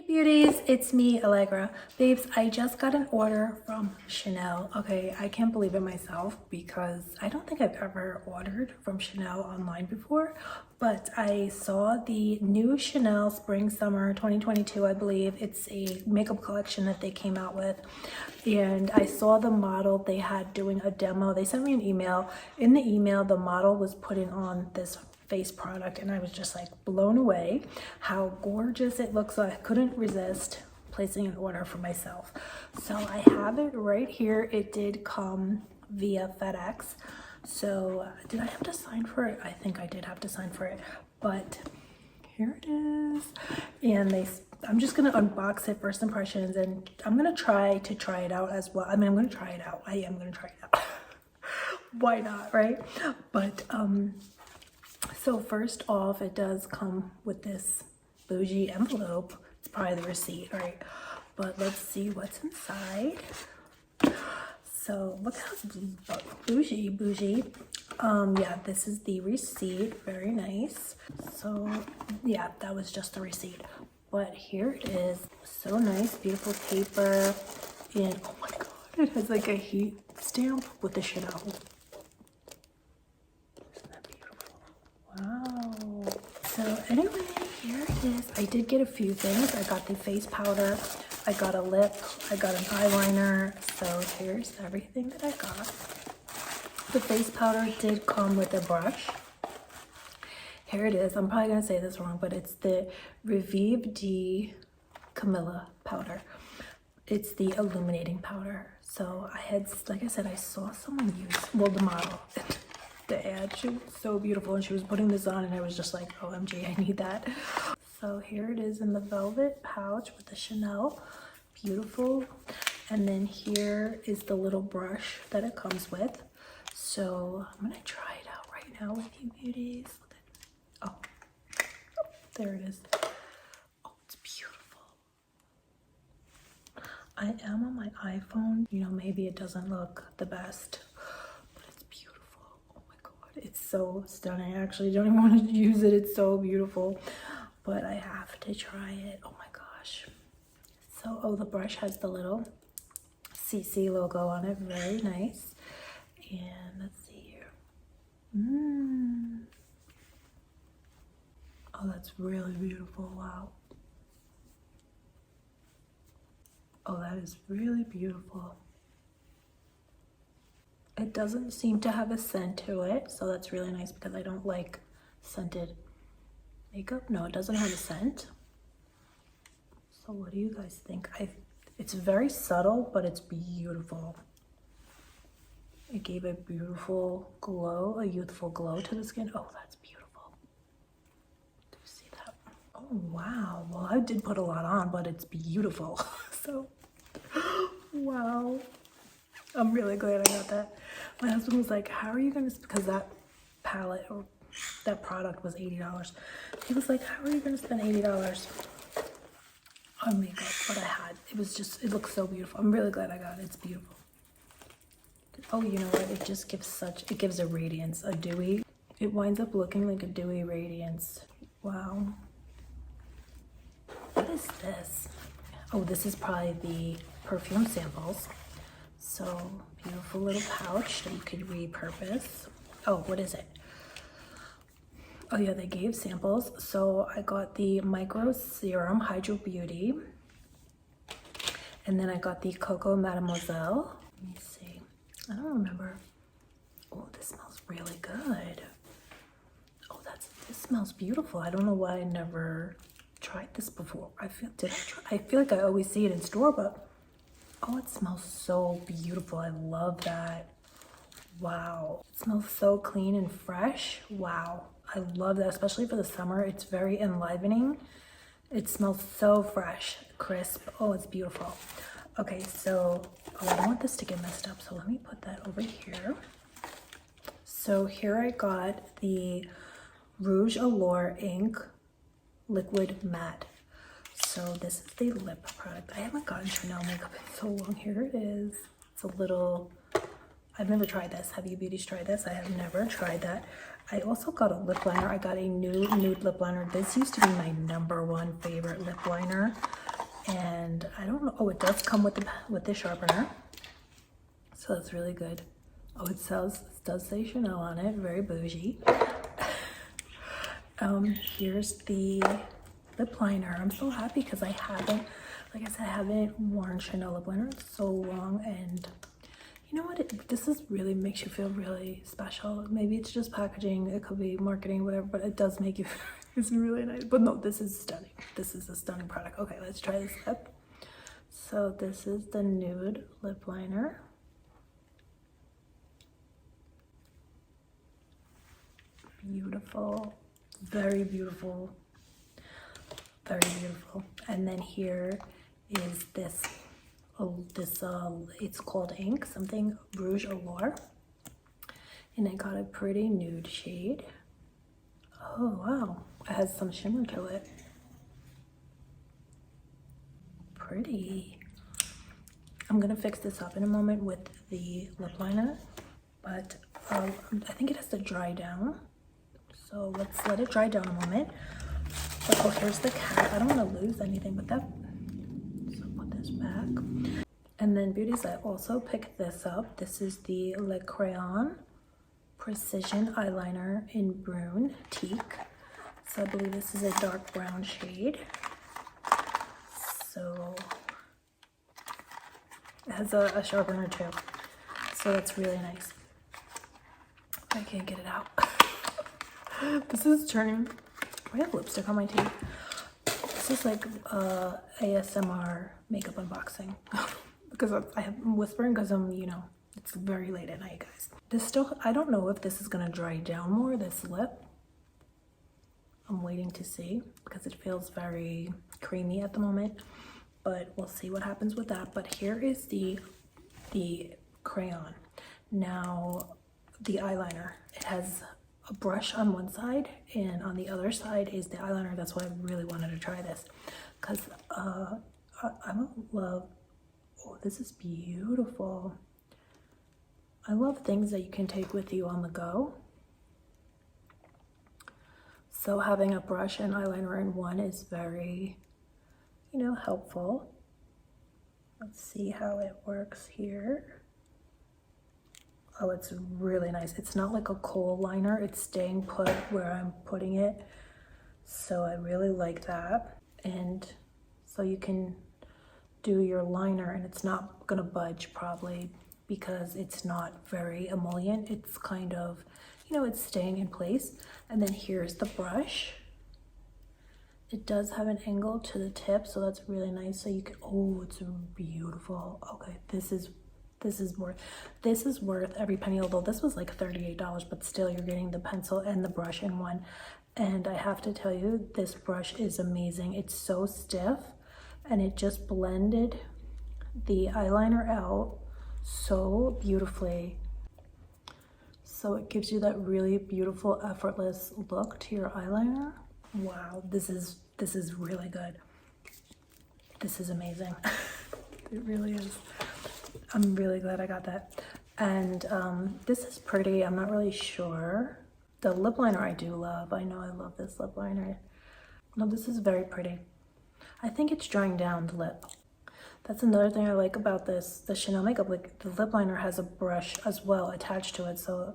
Beauties, it's me, Allegra. Babes, I just got an order from Chanel. Okay, I can't believe it myself because I don't think I've ever ordered from Chanel online before, but I saw the new Chanel Spring Summer 2022, I believe. It's a makeup collection that they came out with, and I saw the model they had doing a demo. They sent me an email. In the email, the model was putting on this face product and I was just like blown away how gorgeous it looks. So I couldn't resist placing an order for myself. So I have it right here. It did come via FedEx. So did I have to sign for it? I think I did have to sign for it, but here it is. And I'm just gonna unbox it, first impressions, and I'm gonna try it out as well. I mean, I'm gonna try it out. I am gonna try it out. Why not, right? But so first off, it does come with this bougie envelope. It's probably the receipt, right? But let's see what's inside. So look how bougie. Yeah, this is the receipt. Very nice. So yeah, that was just the receipt. But here it is. So nice, beautiful paper. And oh my God, it has like a heat stamp with the Chanel. Wow. So anyway, here it is. I did get a few things. I got the face powder, I got a lip, I got an eyeliner. So here's everything that I got. The face powder did come with a brush. Here it is. I'm probably gonna say this wrong, but it's the Revive de Camilla powder. It's the illuminating powder. So I had, like I said, I saw someone use, well, the model. The ad, she was so beautiful and she was putting this on and I was just like, OMG, I need that. So here it is in the velvet pouch with the Chanel. Beautiful. And then here is the little brush that it comes with. So I'm gonna try it out right now with you beauties. Oh, there it is. Oh, it's beautiful. I am on my iPhone. You know, maybe it doesn't look the best. It's so stunning. I actually don't even want to use it. It's so beautiful, but I have to try it. Oh my gosh. So, oh, the brush has the little CC logo on it. Very nice. And let's see here. Oh, that's really beautiful. Wow. Oh, that is really beautiful. It doesn't seem to have a scent to it, so that's really nice because I don't like scented makeup. No, it doesn't have a scent. So what do you guys think? It's very subtle, but it's beautiful. It gave a beautiful glow, a youthful glow to the skin. Oh, that's beautiful. Do you see that? Oh, wow. Well, I did put a lot on, but it's beautiful. So, wow. I'm really glad I got that. My husband was like, how are you gonna, because that palette or that product was $80. He was like, how are you gonna spend $80 on makeup? But I had, it was just, it looks so beautiful. I'm really glad I got it. It's beautiful. Oh, you know what? It just gives it gives a radiance, a dewy. It winds up looking like a dewy radiance. Wow. What is this? Oh, this is probably the perfume samples. So beautiful little pouch that you could repurpose. Oh, what is it? Oh yeah, they gave samples. So I got the Micro Serum Hydro Beauty. And then I got the Coco Mademoiselle. Let me see. I don't remember. Oh, this smells really good. Oh, this smells beautiful. I don't know why I never tried this before. I feel like I always see it in store, but oh, it smells so beautiful. I love that. Wow. It smells so clean and fresh. Wow. I love that, especially for the summer. It's very enlivening. It smells so fresh, crisp. Oh, it's beautiful. Okay, so, oh, I don't want this to get messed up, so let me put that over here. So here I got the Rouge Allure Ink Liquid Matte. So this is the lip product. I haven't gotten Chanel makeup in so long. Here it is. It's a little, I've never tried this. Have you beauties tried this? I have never tried that. I also got a lip liner. I got a nude lip liner. This used to be my #1 favorite lip liner. And I don't know, oh, it does come with the sharpener, so that's really good. Oh, it does say Chanel on it, very bougie. Here's the lip liner. I'm so happy because I haven't, like I said, I haven't worn Chanel lip liner in so long, and you know what, this is really makes you feel really special. Maybe it's just packaging, it could be marketing, whatever, but it does make you it's really nice. But no, this is stunning. This is a stunning product. Okay, let's try this lip. So this is the nude lip liner. Beautiful, very beautiful, very beautiful. And then here is this, it's called Ink, something Rouge Allure, and I got a pretty nude shade. Oh wow, it has some shimmer to it. Pretty. I'm gonna fix this up in a moment with the lip liner, but I think it has to dry down. So let's let it dry down a moment. But oh, here's the cap. I don't want to lose anything with that. So put this back. And then beauties, I also picked this up. This is the Le Crayon Precision Eyeliner in Brune Teak. So I believe this is a dark brown shade. So it has a sharpener too. So that's really nice. I can't get it out. This is turning. I have lipstick on my teeth. This is like ASMR makeup unboxing because I'm whispering because you know, it's very late at night, guys. This still, I don't know if this is gonna dry down more, this lip. I'm waiting to see because it feels very creamy at the moment, but we'll see what happens with that. But here is the crayon. Now the eyeliner, it has a brush on one side and on the other side is the eyeliner. That's why I really wanted to try this because I love, oh, this is beautiful. I love things that you can take with you on the go. So having a brush and eyeliner in one is very, you know, helpful. Let's see how it works here. Oh, it's really nice. It's not like a kohl liner. It's staying put where I'm putting it. So I really like that. And so you can do your liner and it's not gonna budge probably because it's not very emollient. It's kind of, you know, it's staying in place. And then here's the brush. It does have an angle to the tip, so that's really nice. So you can, oh, it's beautiful. Okay, this is worth every penny, although this was like $38, but still you're getting the pencil and the brush in one. And I have to tell you, this brush is amazing. It's so stiff and it just blended the eyeliner out so beautifully. So it gives you that really beautiful, effortless look to your eyeliner. Wow, this is really good. This is amazing. It really is. I'm really glad I got that. And this is pretty. I'm not really sure. The lip liner I do love. I know I love this lip liner. No, this is very pretty. I think it's drying down the lip. That's another thing I like about this, the Chanel makeup. Like the lip liner has a brush as well attached to it, so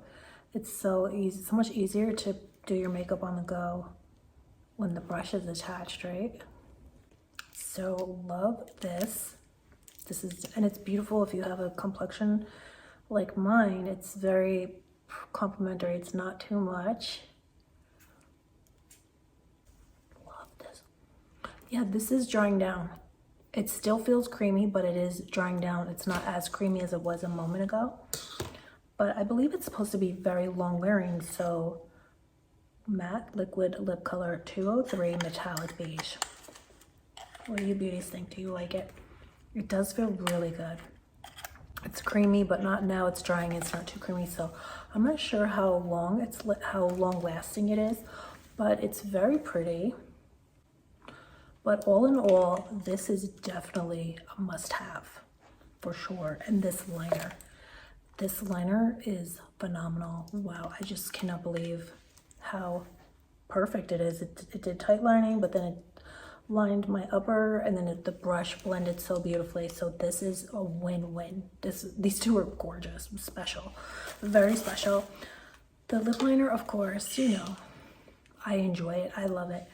it's so easy, so much easier to do your makeup on the go when the brush is attached, right? So love this. This is, and it's beautiful if you have a complexion like mine. It's very complimentary. It's not too much. Love this. Yeah, this is drying down. It still feels creamy, but it is drying down. It's not as creamy as it was a moment ago. But I believe it's supposed to be very long wearing. So matte liquid lip color 203 metallic beige. What do you beauties think? Do you like it? It does feel really good. It's creamy, but not now. It's drying. It's not too creamy, so I'm not sure how long lasting it is, but it's very pretty. But all in all, this is definitely a must-have for sure. And this liner is phenomenal. Wow, I just cannot believe how perfect it is. It did tight lining, but then it lined my upper, and then the brush blended so beautifully. So this is a win-win. These two are gorgeous, special, very special. The lip liner, of course, you know, I enjoy it, I love it,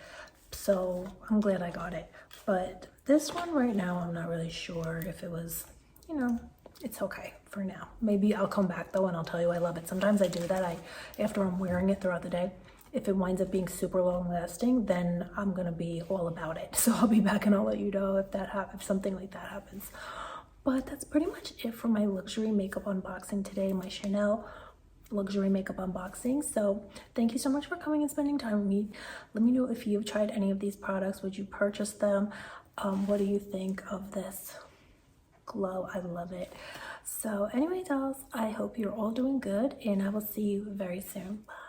so I'm glad I got it. But this one right now, I'm not really sure if it was, you know, it's okay for now. Maybe I'll come back though and I'll tell you I love it. Sometimes I do that. After I'm wearing it throughout the day, if it winds up being super long lasting, then I'm gonna be all about it. So I'll be back and I'll let you know if something like that happens. But that's pretty much it for my luxury makeup unboxing today, my Chanel luxury makeup unboxing. So thank you so much for coming and spending time with me. Let me know if you've tried any of these products. Would you purchase them? What do you think of this glow? I love it. So anyway, dolls, I hope you're all doing good, and I will see you very soon. Bye.